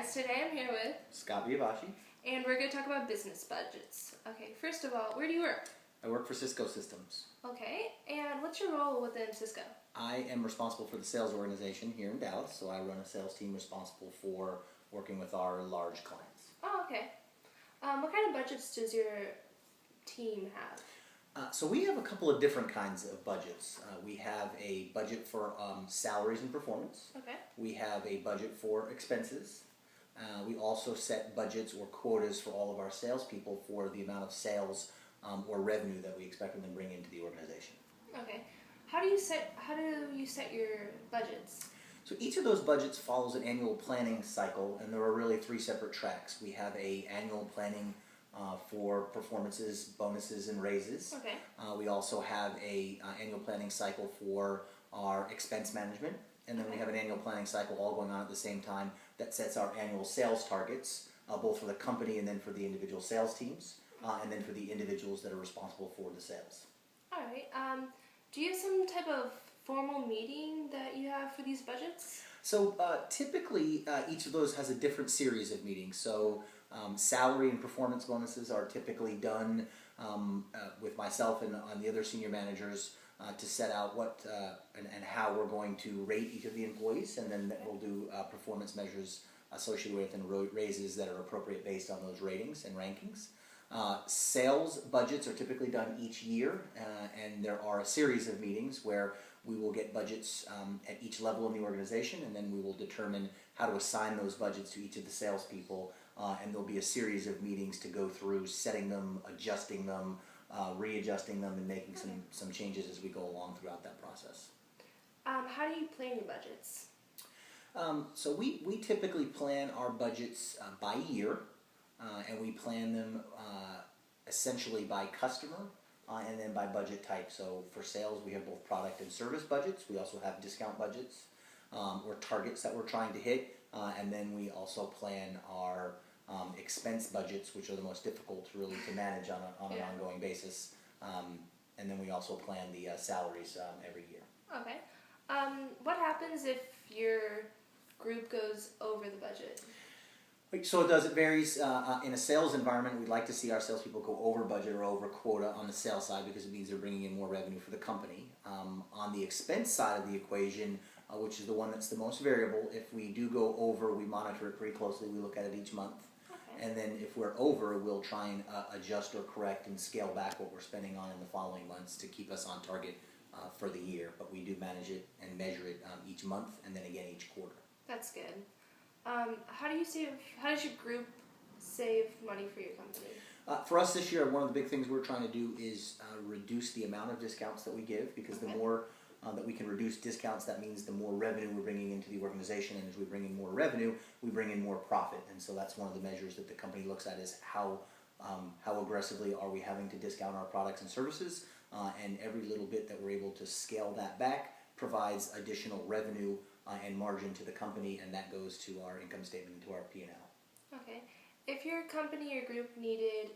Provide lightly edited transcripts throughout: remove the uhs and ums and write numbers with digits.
guys, today I'm here with Scott Biavashi. And we're going to talk about business budgets. Okay, first of all, where do you work? I work for Cisco Systems. Okay, and what's your role within Cisco? I am responsible for the sales organization here in Dallas, so I run a sales team responsible for working with our large clients. Oh, okay. What kind of budgets does your team have? So we have a couple of different kinds of budgets. We have a budget for salaries and performance. Okay. We have a budget for expenses. We also set budgets or quotas for all of our salespeople for the amount of sales or revenue that we expect them to bring into the organization. Okay. How do you set your budgets? So each of those budgets follows an annual planning cycle, and there are really three separate tracks. We have an annual planning for performances, bonuses, and raises. Okay. We also have a annual planning cycle for our expense management, and then we have an annual planning cycle all going on at the same time that sets our annual sales targets, both for the company and then for the individual sales teams, and then for the individuals that are responsible for the sales. All right. Do you have some type of formal meeting that you have for these budgets? So typically each of those has a different series of meetings. So salary and performance bonuses are typically done with myself and the other senior managers to set out what and how we're going to rate each of the employees, and then we'll do performance measures associated with and raises that are appropriate based on those ratings and rankings. Sales budgets are typically done each year, and there are a series of meetings where we will get budgets at each level in the organization, and then we will determine how to assign those budgets to each of the salespeople, and there'll be a series of meetings to go through setting them, adjusting them, readjusting them, and making some changes as we go along throughout that process. How do you plan your budgets? So we typically plan our budgets by year. And we plan them essentially by customer and then by budget type. So for sales, we have both product and service budgets. We also have discount budgets or targets that we're trying to hit. And then we also plan our expense budgets, which are the most difficult really to manage on an ongoing basis. And then we also plan the salaries every year. Okay. What happens if your group goes over the budget? So it varies. In a sales environment, we'd like to see our salespeople go over budget or over quota on the sales side because it means they're bringing in more revenue for the company. On the expense side of the equation, which is the one that's the most variable, if we do go over, we monitor it pretty closely. We look at it each month. Okay. And then if we're over, we'll try and adjust or correct and scale back what we're spending on in the following months to keep us on target for the year. But we do manage it and measure it each month and then again each quarter. That's good. How does your group save money for your company? For us this year, one of the big things we're trying to do is reduce the amount of discounts that we give, because the more that we can reduce discounts, that means the more revenue we're bringing into the organization, and as we bring in more revenue, we bring in more profit. And so that's one of the measures that the company looks at is how aggressively are we having to discount our products and services, and every little bit that we're able to scale that back provides additional revenue and margin to the company, and that goes to our income statement, to our P&L. Okay. If your company or group needed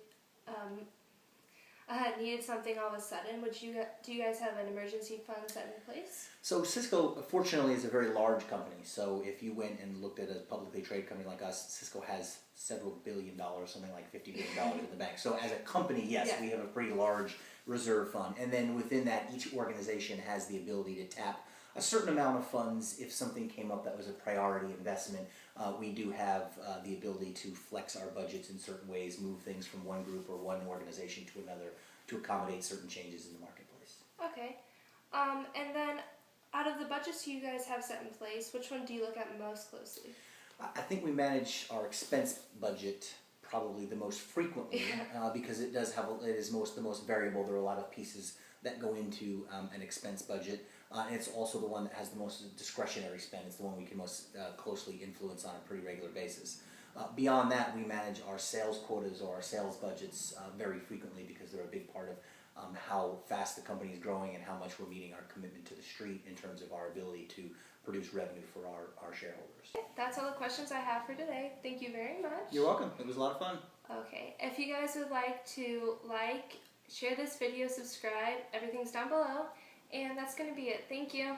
something all of a sudden, do you guys have an emergency fund set in place? So Cisco, fortunately, is a very large company. So if you went and looked at a publicly traded company like us, Cisco has several $1 billion, something like $50 billion in the bank. So as a company, yes, we have a pretty large reserve fund. And then within that, each organization has the ability to tap a certain amount of funds if something came up that was a priority investment. We do have the ability to flex our budgets in certain ways, move things from one group or one organization to another to accommodate certain changes in the marketplace. Okay. And then out of the budgets you guys have set in place, which one do you look at most closely? I think we manage our expense budget probably the most frequently because it is the most variable. There are a lot of pieces that go into an expense budget. And it's also the one that has the most discretionary spend. It's the one we can most closely influence on a pretty regular basis. Beyond that, we manage our sales quotas or our sales budgets very frequently because they're a big part of how fast the company is growing and how much we're meeting our commitment to the street in terms of our ability to produce revenue for our shareholders. That's all the questions I have for today. Thank you very much. You're welcome. It was a lot of fun. Okay. If you guys would like to share this video, subscribe, everything's down below. And that's going to be it. Thank you.